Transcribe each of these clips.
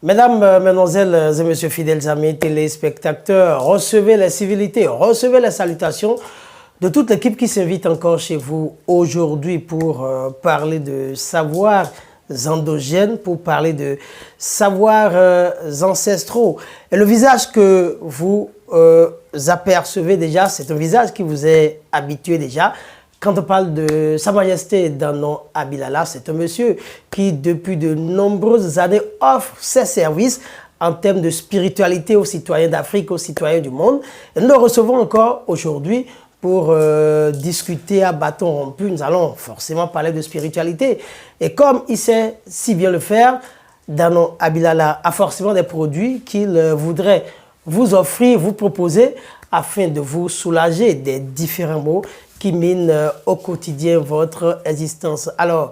Mesdames, Mesdemoiselles et Messieurs fidèles amis téléspectateurs, recevez les civilités, recevez les salutations de toute l'équipe qui s'invite encore chez vous aujourd'hui pour parler de savoirs endogènes, pour parler de savoirs ancestraux. Et le visage que vous apercevez déjà, c'est un visage qui vous est habitué déjà. Quand on parle de Sa Majesté Danon Abilala, c'est un monsieur qui, depuis de nombreuses années, offre ses services en termes de spiritualité aux citoyens d'Afrique, aux citoyens du monde. Et nous le recevons encore aujourd'hui pour discuter à bâton rompu. Nous allons forcément parler de spiritualité. Et comme il sait si bien le faire, Danon Abilala a forcément des produits qu'il voudrait vous offrir, vous proposer, afin de vous soulager des différents maux qui minent au quotidien votre existence. Alors,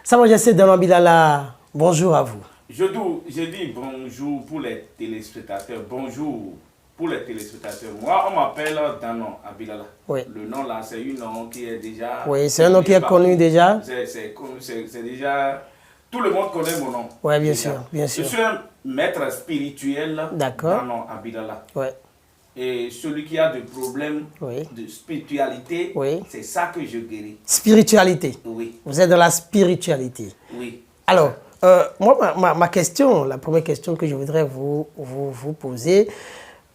Sa Majesté Danon Abilala, bonjour à vous. Je dis bonjour pour les téléspectateurs, bonjour pour les téléspectateurs. Moi, on m'appelle Danon Abilala. Oui. Le nom là, c'est un nom qui est déjà... Oui, c'est un nom qui est connu déjà. C'est déjà... Tout le monde connaît mon nom. Oui, bien sûr, bien sûr. Je suis un maître spirituel, Danon Abilala. Oui. Et celui qui a des problèmes de spiritualité, c'est ça que je guéris. Spiritualité? Oui. Vous êtes dans la spiritualité? Oui. Alors, moi, ma question, la première question que je voudrais vous poser,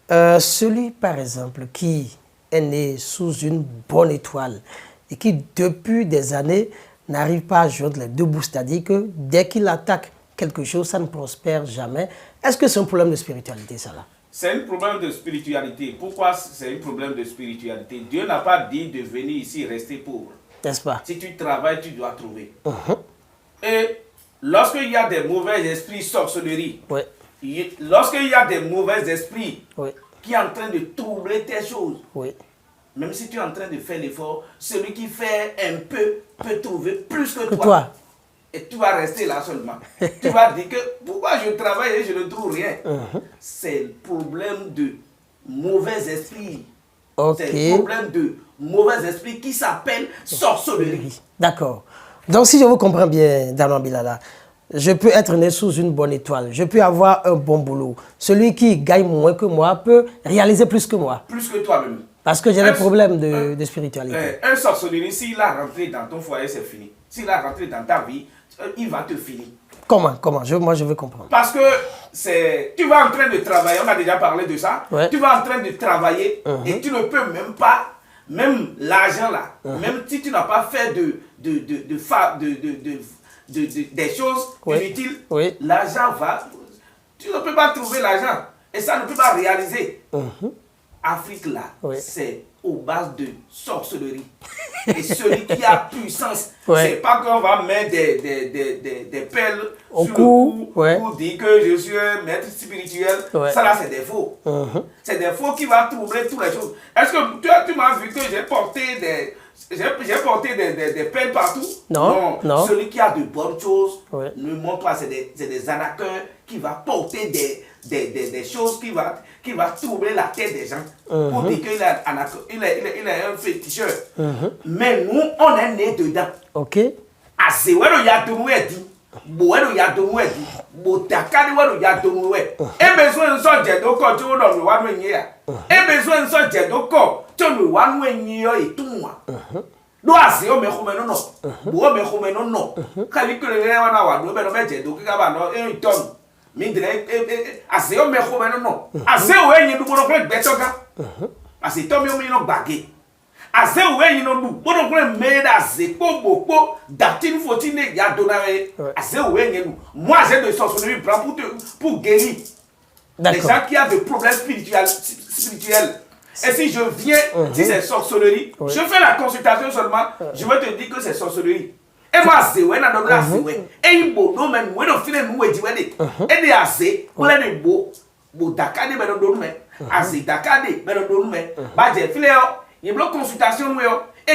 celui, par exemple, qui est né sous une bonne étoile et qui, depuis des années, n'arrive pas à joindre les deux bouts, c'est-à-dire que dès qu'il attaque quelque chose, ça ne prospère jamais. Est-ce que c'est un problème de spiritualité, ça là? C'est un problème de spiritualité. Pourquoi c'est un problème de spiritualité? Dieu n'a pas dit de venir ici rester pauvre. N'est-ce pas? Si tu travailles, tu dois trouver. Et lorsqu'il y a des mauvais esprits sorcellerie, lorsqu'il y a des mauvais esprits qui sont en train de troubler tes choses, même si tu es en train de faire l'effort, celui qui fait un peu peut trouver plus que toi. Et tu vas rester là seulement. Tu vas dire que pourquoi je travaille et je ne trouve rien. C'est le problème de mauvais esprits. C'est le problème de mauvais esprits qui s'appelle sorcellerie. D'accord. Donc si je vous comprends bien, Danon Abilala, je peux être né sous une bonne étoile, je peux avoir un bon boulot. Celui qui gagne moins que moi peut réaliser plus que moi. Plus que toi-même. Parce que j'ai des problèmes de spiritualité. Un sorcellerie, s'il a rentré dans ton foyer, c'est fini. S'il a rentré dans ta vie, il va te finir. Comment? Moi, je veux comprendre. Parce que tu vas en train de travailler, on a déjà parlé de ça. Tu vas en train de travailler et tu ne peux même pas, même l'argent là, même si tu n'as pas fait des choses inutiles, l'argent va... Tu ne peux pas trouver l'argent et ça ne peut pas réaliser. Afrique là, c'est aux bases de sorcellerie. Et celui qui a puissance, c'est pas qu'on va mettre des perles sur le cou pour dire que je suis un maître spirituel. Ça là, c'est des faux. C'est des faux qui vont troubler toutes les choses. Est-ce que tu m'as vu que j'ai porté des perles partout? Non. Celui qui a de bonnes choses, ne montre pas, c'est des arnaqueurs qui vont porter des choses qui va troubler la tête des gens pour dire qu'il est un féticheur. Mais nous, on est né dedans. Azewero ya domu edi, boero ya domu edi, botakani wero ya domu we. E besoin nso jedoko tí ó lọ wanu enye ya. E besoin nso jedoko tí ó lọ wanu enye yo itunwa. Do aze o me khome no no. Bo me khome no no. Kali kele le wana wa do be no be jedoko ka ba no e ton. Mi dire aze o me khome no no. Aze o enye du mo no kle gbetoga. Ase to mi o mi no gbage. Aze oué yino du bono kule meda aze po datine fotine ya donare aze oué yino moi j'ai de sorcellerie pour guérir les gens qui ont des problèmes spirituels. Et si je viens si c'est sorcellerie, je fais la consultation seulement, je vais te dire que c'est sorcellerie. Et moi aze oué na donne aze oué et il bono men we no file nousedi wede et de aze ou le bo dakade be do me aze dakade be do me ba je file il y a une consultation et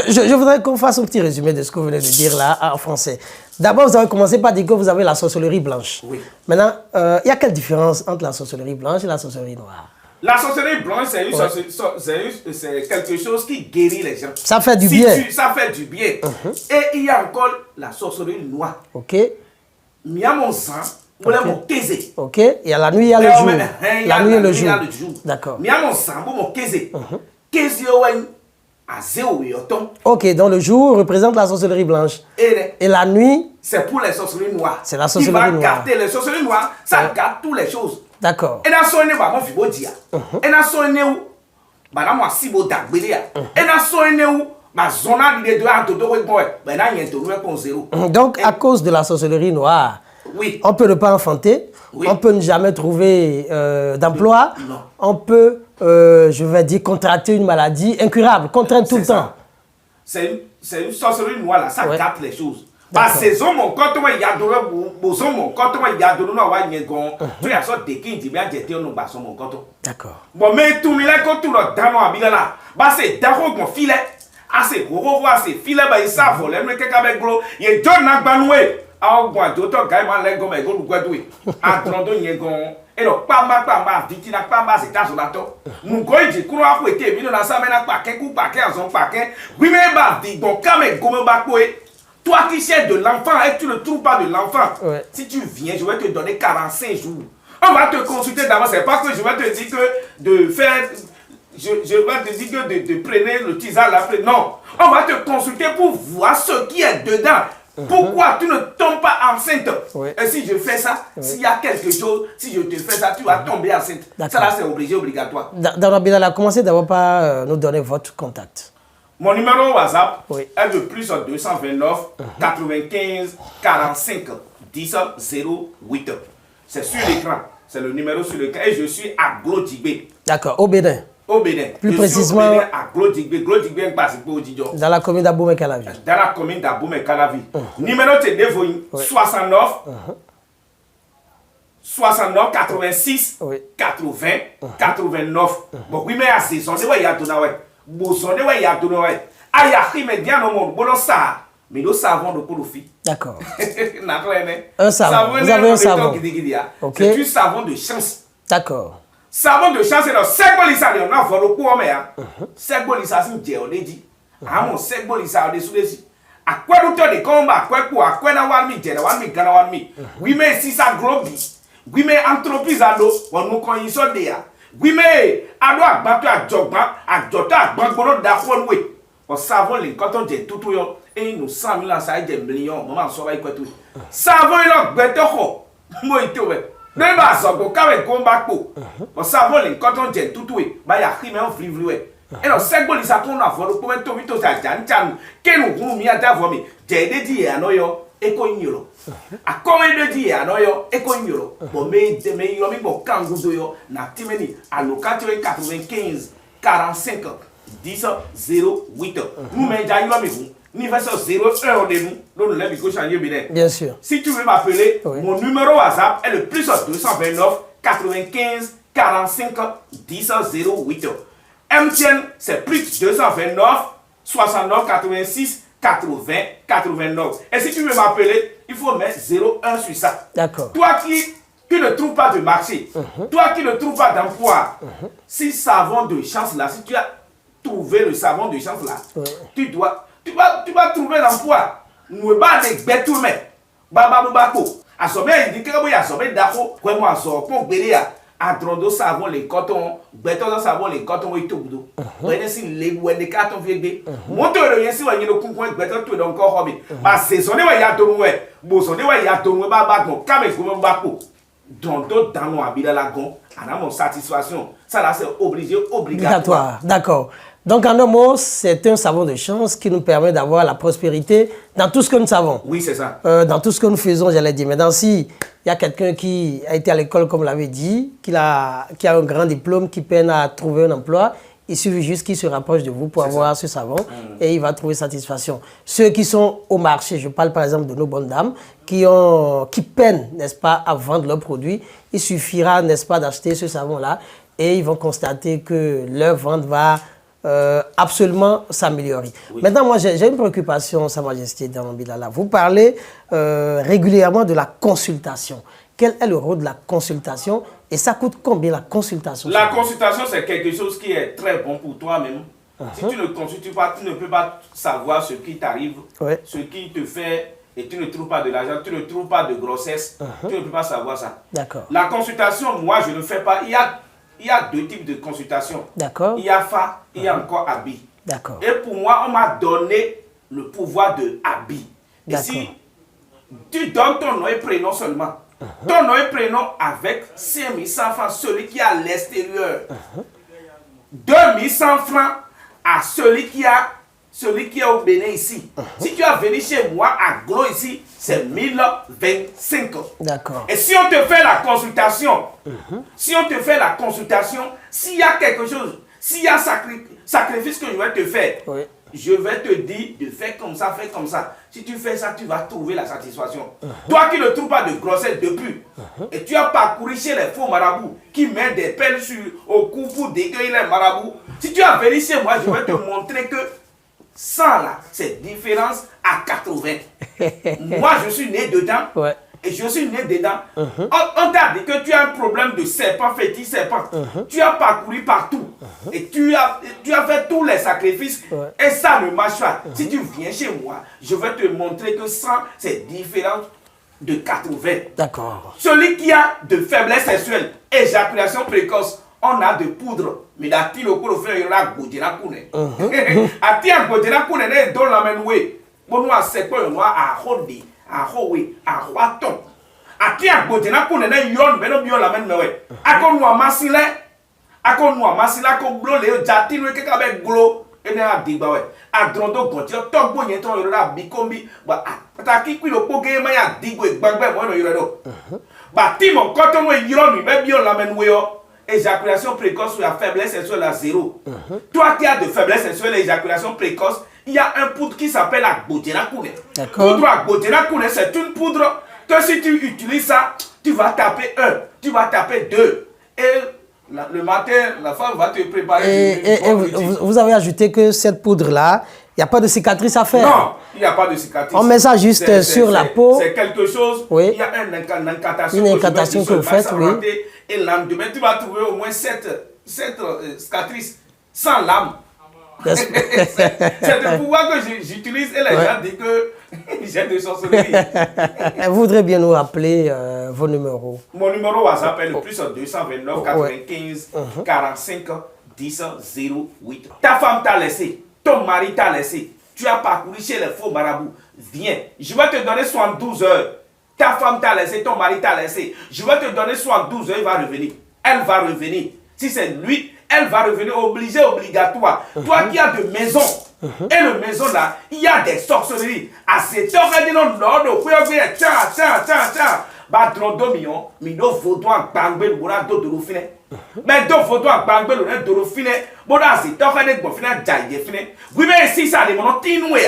je voudrais qu'on fasse un petit résumé de ce que vous venez de dire là en français. D'abord, vous avez commencé par dire que vous avez la sorcellerie blanche. Maintenant, il y a quelle différence entre la sorcellerie blanche et la sorcellerie noire? La sorcellerie blanche, c'est quelque chose qui guérit les gens. Ça fait du bien. Ça fait du bien. Et il y a encore la sorcellerie noire. Ok. Il y a mon sang, il y a mon kézé. Ok. Il y a la nuit, il y a le jour. La nuit et le jour. D'accord. Il y a mon sang, mon kézé. Kézé, ok, donc le jour représente la sorcellerie blanche. Et la nuit, c'est pour les sorcelleries noires. C'est la sorcellerie noire. Garder les sorcelleries noires, ça garde toutes les choses. D'accord. Et dans son nez, mon fibo dia. Et dans son nez, bah moi si beau d'agbélia. Et dans son nez, ma zona de deux à tout deux bon, ben là il y a tout le zéro. Donc à cause de la sorcellerie noire, oui, on peut ne pas enfanter, oui. On peut ne jamais trouver d'emploi, on peut, je vais dire, contracter une maladie incurable, contrainte tout le temps. C'est une sorcellerie noire là, ça gâte les choses. Parce que saison mon quand il y a de boson mon quand il y a de nous avoir une gon tu as sorte de qui dit bien j'étais on ba son mon quand. D'accord. Bon mais tout mila quand tout le dano abila là, bah c'est daro mon filet. Assez gros assez filet ba il ça voler mais quelqu'un avec gros, il donne na banoué. Ah bon d'autres gars man les go mais go doué. A drondo nyegon et le pamba viti na pamba c'est ta solato. Nous go dit qu'on a fouetté bino na ça mais na paquet coup paquet en son paquet. Oui mais ba dit bon quand mais go me ba koué. Toi qui cherches de l'enfant et tu ne trouves pas de l'enfant, ouais. Si tu viens, je vais te donner 45 jours. On va te consulter d'abord. C'est pas que je vais te dire que de faire. Je vais te dire que de prendre le tisane après. Non. On va te consulter pour voir ce qui est dedans. Pourquoi tu ne tombes pas enceinte? Ouais. Et si je fais ça, s'il y a quelque chose, si je te fais ça, tu vas tomber enceinte. Ça là, c'est obligatoire. Dans Bilala, commencez d'abord par nous donner votre contact. Mon numéro WhatsApp est le plus 229 95 45 10 08. C'est sur l'écran. C'est le numéro sur l'écran. Et je suis à Glodigbe. D'accord, au Bénin. Au Bénin. Plus précisément, au Bénin, à Glodigbe. Glodigbe, dans la commune d'Abomey-Calavi. Dans la commune d'Abomey-Calavi. Numéro de téléphone 69 69 86 80 89. Bon, oui, mais à saison, il y a tout là. Bosonné ouais y a donné ouais ayaki mais bien au monde bon ça mais nous savons de profit. D'accord. Un savon. Vous avez un savon. Ok. C'est un savon de chance. D'accord. Savon de chance c'est le segbolisa on a volé pour mais segbolisa c'est je on dit ah mon segbolisa on est sous dessus à quoi nous te de combat à quoi na wan mi je na wan mi gana wan mi oui mais si ça globi oui mais entreprise ado on nous connaît ça déjà. Oui, mais à doit battre à Jogba, à Jota, à Bangono d'Afon, oui. On savons les cantons de tout et nous 100 000 ça des millions, maman, ça va y tout. Savons le béton, moi, il te ouais. Même à Zogo, quand on combat, on savons les cantons de tout, bah, il y a qui m'a offert, et le segment, il s'appelle la voie, pour un tout vite, ça, Jan, quel nous mis à d'avoir mis, j'ai dit à Noyo. Eko ignoro. A combien de dit à Noyo, Eko ignoro. Bon, mais yomi bon kangudo yo, na timeni, à location 95 45 10 08. Nous, mais j'ai yomi, ni fait ça 01 de nous, nous l'avons go changer bien. Bien sûr. Si tu veux m'appeler, mon numéro WhatsApp est le plus 229 95 45 10 08. MTN, c'est plus 229 69 86 80 89. Et si tu veux m'appeler, il faut mettre 01 sur ça. D'accord. Toi qui ne trouves pas de marché, toi qui ne trouves pas d'emploi, si savon de chance là, si tu as trouvé le savon de chance là, tu vas trouver l'emploi. Nous pas des bêtes tout mais baba bako. À sommet il dit que à sommet d'accord, quoi moi so pour bérer à drondo savon les cotons, béton savon les cotons et tout boudou. Ouais si les les cartons vieux. Moteur rien si on y le concours béton tout encore hobby. Bah c'est sonné ouais ya to ouais. Bo sonné ouais ya to ouais baba bon kame ko bako. Drondo dans nos habits la gon, on a mon satisfaction. Ça là c'est obligatoire. D'accord. Donc, en un mot, c'est un savon de chance qui nous permet d'avoir la prospérité dans tout ce que nous savons. Oui, c'est ça. Dans tout ce que nous faisons, j'allais dire. Maintenant, si il y a quelqu'un qui a été à l'école, comme l'avait dit, qui a un grand diplôme, qui peine à trouver un emploi, il suffit juste qu'il se rapproche de vous pour avoir ce savon et il va trouver satisfaction. Ceux qui sont au marché, je parle par exemple de nos bonnes dames, qui peinent, n'est-ce pas, à vendre leurs produits, il suffira, n'est-ce pas, d'acheter ce savon-là et ils vont constater que leur vente va absolument s'améliorer. Oui. Maintenant, moi, j'ai une préoccupation, Sa Majesté dans Bilala. Vous parlez régulièrement de la consultation. Quel est le rôle de la consultation Et ça coûte combien la consultation? La consultation, c'est quelque chose qui est très bon pour toi-même. Si tu ne consultes pas, tu ne peux pas savoir ce qui t'arrive, ce qui te fait, et tu ne trouves pas de l'argent, tu ne trouves pas de grossesse, tu ne peux pas savoir ça. D'accord. La consultation, moi, je ne fais pas. Il y a deux types de consultations. D'accord. Il y a Fa, il y a encore Abi. D'accord. Et pour moi, on m'a donné le pouvoir de Abi. Et si tu donnes ton nom et prénom seulement, ton nom et prénom avec 5100 francs, celui qui est à l'extérieur, 2100 francs à celui qui est au Bénin ici. Si tu as venu chez moi à Gros ici, c'est 1025. D'accord. Et si on te fait la consultation, s'il y a quelque chose, s'il y a sacrifice que je vais te faire, je vais te dire de faire comme ça, fais comme ça. Si tu fais ça, tu vas trouver la satisfaction. Toi qui ne trouves pas de grossesse depuis, et tu as parcouru chez les faux marabouts qui mettent des pelles au cou pour décueillir les marabouts. Si tu as venu chez moi, je vais te montrer que 100 là, c'est différence à 80. Moi, je suis né dedans. Et je suis né dedans. On t'a dit que tu as un problème de serpent, fétiche serpent. Tu as parcouru partout. Et tu as fait tous les sacrifices. Et ça ne marche pas. Si tu viens chez moi, je vais te montrer que 100, c'est différent de 80. D'accord. Celui qui a de faiblesse sexuelle, éjaculation précoce, on a de poudre. Mais la tire au cours il y a godina kune. A tire godina kune, ne don la menoué. Bon, nous, c'est quoi, nous, à Hodi. A howe a waton ati agbodena ko nene yon be no bi la men mewe akonu amasile ko glo le jati no keka be glo ene adigba we adrondo gonti togbo yen to yoro bi kombi ba ataki kwi lo poge ma ya digbo igbagbe mo no yoro do ba timo koto no yoro no be bi la men we yo éjaculation précoce ou la faiblesse sexuelle à 0. Toi qui as de faiblesse sexuelle et éjaculation précoce, il y a un poudre qui s'appelle la Agbodena Kune. Poudre Agbodena Kune, c'est une poudre que si tu utilises ça, tu vas taper 1, tu vas taper 2. Et le matin, la femme va te préparer. Et vous avez ajouté que cette poudre-là, il n'y a pas de cicatrice à faire. Non, il n'y a pas de cicatrice. On met ça juste sur la peau. C'est quelque chose, il y a une incantation que vous faites, et le lendemain, tu vas trouver au moins 7 cicatrices sans lame. C'est le pouvoir que j'utilise et les gens disent que j'ai de sorcellerie. Vous voudrez bien nous rappeler vos numéros? Mon numéro WhatsApp est le plus 229 95 45 10 08. Ta femme t'a laissé, ton mari t'a laissé, tu as parcouru chez les faux marabouts. Viens, je vais te donner 72 heures. Ta femme t'a laissé, ton mari t'a laissé. Je vais te donner 72 heures, il va revenir. Elle va revenir. Si c'est lui, elle va revenir obligée, obligatoire. Toi qui as de maison, et le maison là, il y a des sorcelleries. À cette heure, elle dit non, non, non, tiens. Bah, drondo million, mino vaudois bangbe le bourra d'eau fine. Mais d'eau vaudois bangbe le d'eau fine. Bon, à cette heure, elle est bon fine, jaille fine. Oui, mais si ça, les monos tinoué.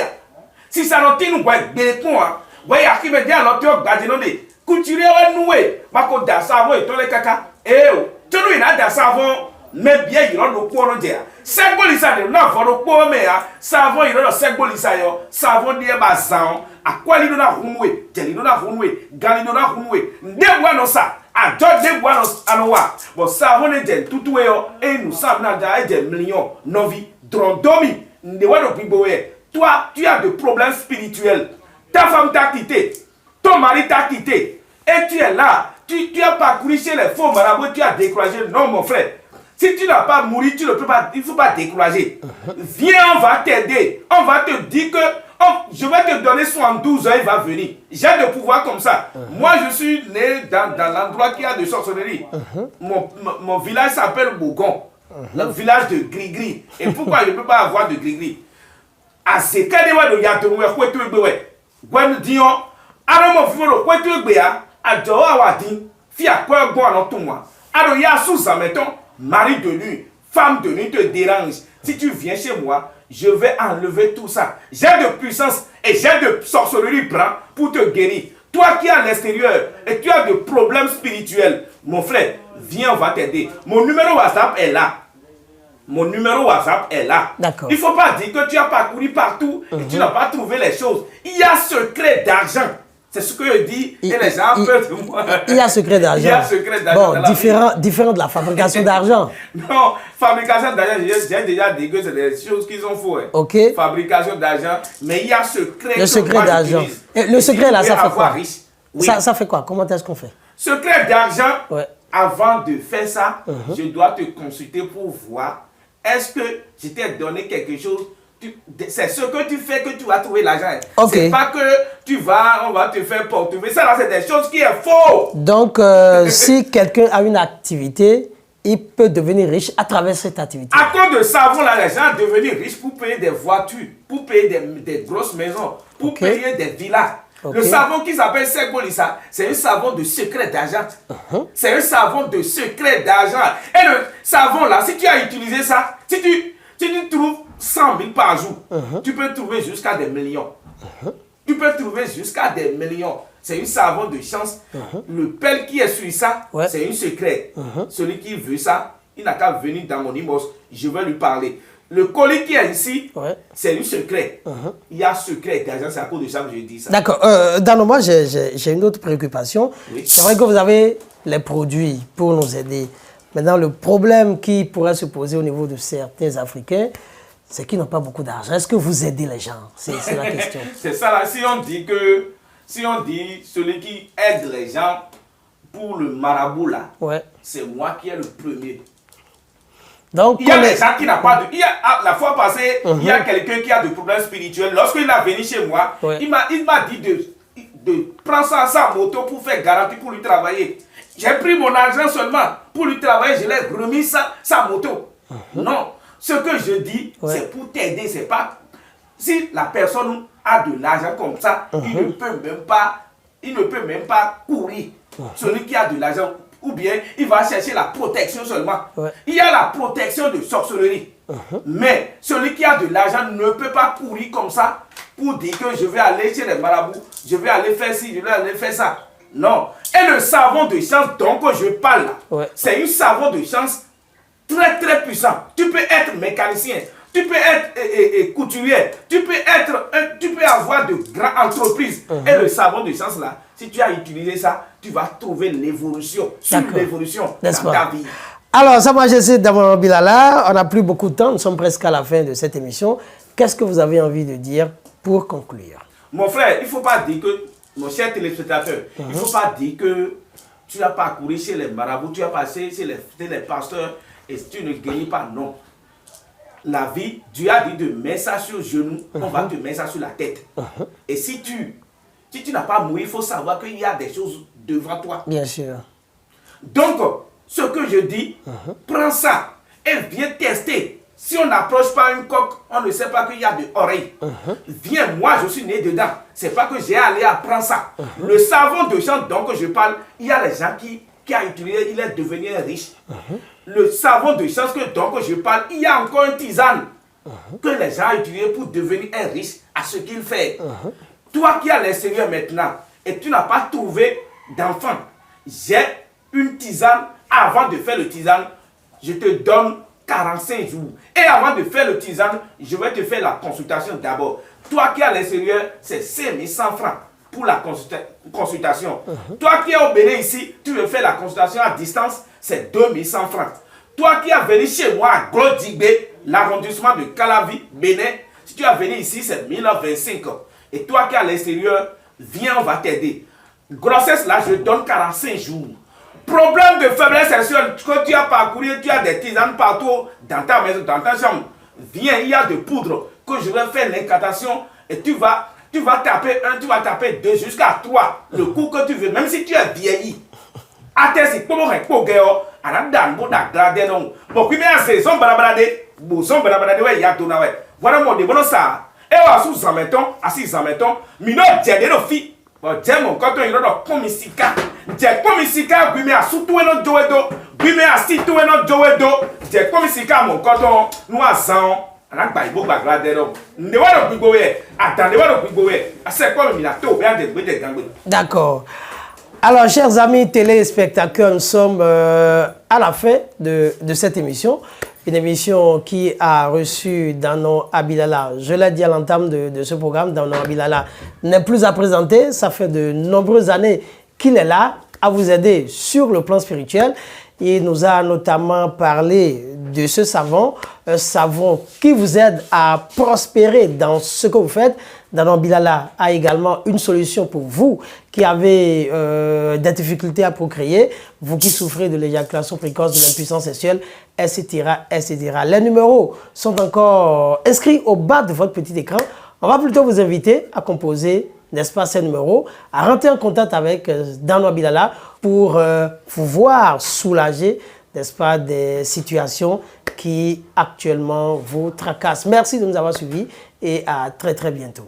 Si ça n'en tinou, ouais, bélécoin. Ouais, à qui me dit alors, tu as gardé non des couturiers, ouais, noué. Ma côte d'assaut et tous les caca. Eh, tu nous, il a d'assaut. Mais bien, il y a le poids de dire. Symbolisa de non, pour le poids, mais savon, il y a le symbolisa, savon de bazan. À quoi il y a roumoué, tel il y a roumoué, galino na roumoué. Ne voit non ça. À George de Bois à Noa. Bon, savon est del tout et nous savons n'a des millions. Novi, drondomi, ne voit le piboé. Toi, tu as des problèmes spirituels. Ta femme t'a quitté, ton mari t'a quitté, et tu es là. Tu as parcouru chez les faux marabouts, tu as découragé. Non, mon frère. Si tu n'as pas mouru, tu ne peux pas, il ne faut pas décourager. Viens, on va t'aider. On va te dire que je vais te donner 72 heures, il va venir. J'ai des pouvoirs comme ça. Moi, je suis né dans l'endroit qui a de sorcellerie. Mon village s'appelle Bougon. Le village de Grigri. Et pourquoi je ne peux pas avoir de Grigri? À ce cas de Yatomoué, quoi tu es Gwen Dion, Aramo Furo, quoi tu es à Joawadi, Fia quoi bon en tout moi. Alors, il y a sous mettons. Mari de nuit, femme de nuit te dérange. Si tu viens chez moi, je vais enlever tout ça. J'ai de puissance et j'ai de sorcellerie blanc pour te guérir. Toi qui es à l'extérieur et tu as des problèmes spirituels, mon frère, viens, on va t'aider. Mon numéro WhatsApp est là. Mon numéro WhatsApp est là. Il ne faut pas dire que tu as parcouru partout et tu n'as pas trouvé les choses. Il y a secret d'argent. C'est ce que je dis et les gens peuvent de moi. Il y a secret d'argent. Il y a secret d'argent. Bon, différent de la fabrication d'argent. Non, fabrication d'argent, j'ai déjà dit que c'est des choses qui sont fausses. Hein. Ok. Fabrication d'argent, mais il y a secret. Le secret d'argent. Le secret là, ça fait quoi? Oui. Ça fait quoi? Comment est-ce qu'on fait? Secret d'argent, avant de faire ça, je dois te consulter pour voir est-ce que je t'ai donné quelque chose. C'est ce que tu fais que tu vas trouver l'argent. Okay. C'est pas que on va te faire porter. Ça là, c'est des choses qui sont fausses. Donc, si quelqu'un a une activité, il peut devenir riche à travers cette activité. À cause de savon, là, les gens sont devenus riches pour payer des voitures, pour payer des grosses maisons, pour payer des villas. Le savon qui s'appelle Sekolisa, c'est un savon de secret d'argent. C'est un savon de secret d'argent. Et le savon là, si tu as utilisé ça, si tu trouves 100 000 par jour, tu peux trouver jusqu'à des millions. Tu peux trouver jusqu'à des millions. C'est un savon de chance. Le pelle qui est sur ça, c'est un secret. Celui qui veut ça, il n'a qu'à venir dans mon immeuble. Je vais lui parler. Le colis qui est ici, c'est un secret. Il y a secret d'argent, c'est à cause de ça que je dis ça. D'accord. Dans moi, j'ai une autre préoccupation. Oui. C'est vrai que vous avez les produits pour nous aider. Maintenant, le problème qui pourrait se poser au niveau de certains Africains, c'est qu'ils n'ont pas beaucoup d'argent. Est-ce que vous aidez les gens? C'est la question. C'est ça là. Si on dit celui qui aide les gens pour le marabout là, c'est moi qui est le premier. Donc, il y a des gens qui n'ont pas de... la fois passée, il y a quelqu'un qui a des problèmes spirituels. Lorsqu'il est venu chez moi, il m'a dit de prendre sa moto pour faire garantie pour lui travailler. J'ai pris mon argent seulement pour lui travailler. Je l'ai remis sa moto. Non. Ce que je dis, c'est pour t'aider. C'est pas... Si la personne a de l'argent comme ça, il ne peut même pas courir. Celui qui a de l'argent... Ou bien il va chercher la protection seulement. Il y a la protection de sorcellerie. Mais celui qui a de l'argent ne peut pas courir comme ça pour dire que je vais aller chez les marabouts, je vais aller faire ci, je vais aller faire ça. Non. Et le savon de chance dont je parle là, c'est un savon de chance très très puissant. Tu peux être mécanicien, tu peux être couturier, tu peux avoir de grandes entreprises. Et le savon de chance là, si tu as utilisé ça, tu vas trouver l'évolution, sur l'évolution dans ta vie. Alors, Sa Majesté Damaro Bilala, on n'a plus beaucoup de temps, nous sommes presque à la fin de cette émission. Qu'est-ce que vous avez envie de dire pour conclure? Mon frère, il ne faut pas dire que, mon cher téléspectateur, il ne faut pas dire que tu as parcouru chez les marabouts, tu as passé chez les pasteurs et tu ne gagnes pas, non. La vie, Dieu a dit de mettre ça sur le genou, on va te mettre ça sur la tête. Et si tu n'as pas mouru, il faut savoir qu'il y a des choses devant toi. Bien sûr. Donc, ce que je dis, prends ça et viens tester. Si on n'approche pas une coque, on ne sait pas qu'il y a des oreilles. Viens, moi je suis né dedans. C'est pas que j'ai allé apprendre ça. Le savon de chant dont je parle, il y a les gens qui a utilisé, il est devenu riche. Le savon de chance dont je parle, il y a encore une tisane que les gens ont utilisé pour devenir un riche à ce qu'il fait. Toi qui es à l'extérieur maintenant et tu n'as pas trouvé d'enfant, j'ai une tisane. Avant de faire le tisane, je te donne 45 jours. Et avant de faire le tisane, je vais te faire la consultation d'abord. Toi qui es à l'extérieur, c'est 5100 francs pour la consultation. Toi qui es au Bénin ici, tu veux faire la consultation à distance, c'est 2100 francs. Toi qui es venu chez moi à Gros-Digbé, l'arrondissement de Calavi, Bénin, si tu es venu ici, c'est 1025. Et toi qui es à l'extérieur, viens, on va t'aider. Grossesse, là, je donne 45 jours. Problème de faiblesse sexuelle, que tu as parcouru, tu as des tisanes partout dans ta maison, dans ta chambre. Viens, il y a de poudre que je vais faire l'incantation et tu vas taper 1, tu vas taper 2 jusqu'à 3. Le coup que tu veux, même si tu es vieilli. Attends, comment est-ce que tu es bon, puis mais c'est son balabrade, son balabrade, ouais, il y a tout là, ouais. Voilà mon début, ça. Et on sous zameton, assis zameton, mino djede no fi. Bon, djemo quand on y a komisika. Dje komisika, puis mais à sous-tout et non joedo, puis mais à si tout et non joedo. Dje komisika, mon coton, nous à zan. D'accord. Alors, chers amis téléspectateurs, nous sommes à la fin de cette émission. Une émission qui a reçu Dano Abilala. Je l'ai dit à l'entame de ce programme, Dano Abilala n'est plus à présenter. Ça fait de nombreuses années qu'il est là à vous aider sur le plan spirituel. Il nous a notamment parlé de ce savon, un savon qui vous aide à prospérer dans ce que vous faites. Dano Abilala a également une solution pour vous qui avez des difficultés à procréer, vous qui souffrez de l'éjaculation précoce, de l'impuissance sexuelle, etc., etc. Les numéros sont encore inscrits au bas de votre petit écran. On va plutôt vous inviter à composer, n'est-ce pas, ces numéros, à rentrer en contact avec Dano Abilala pour pouvoir soulager, n'est-ce pas, des situations qui actuellement vous tracassent. Merci de nous avoir suivis et à très très bientôt.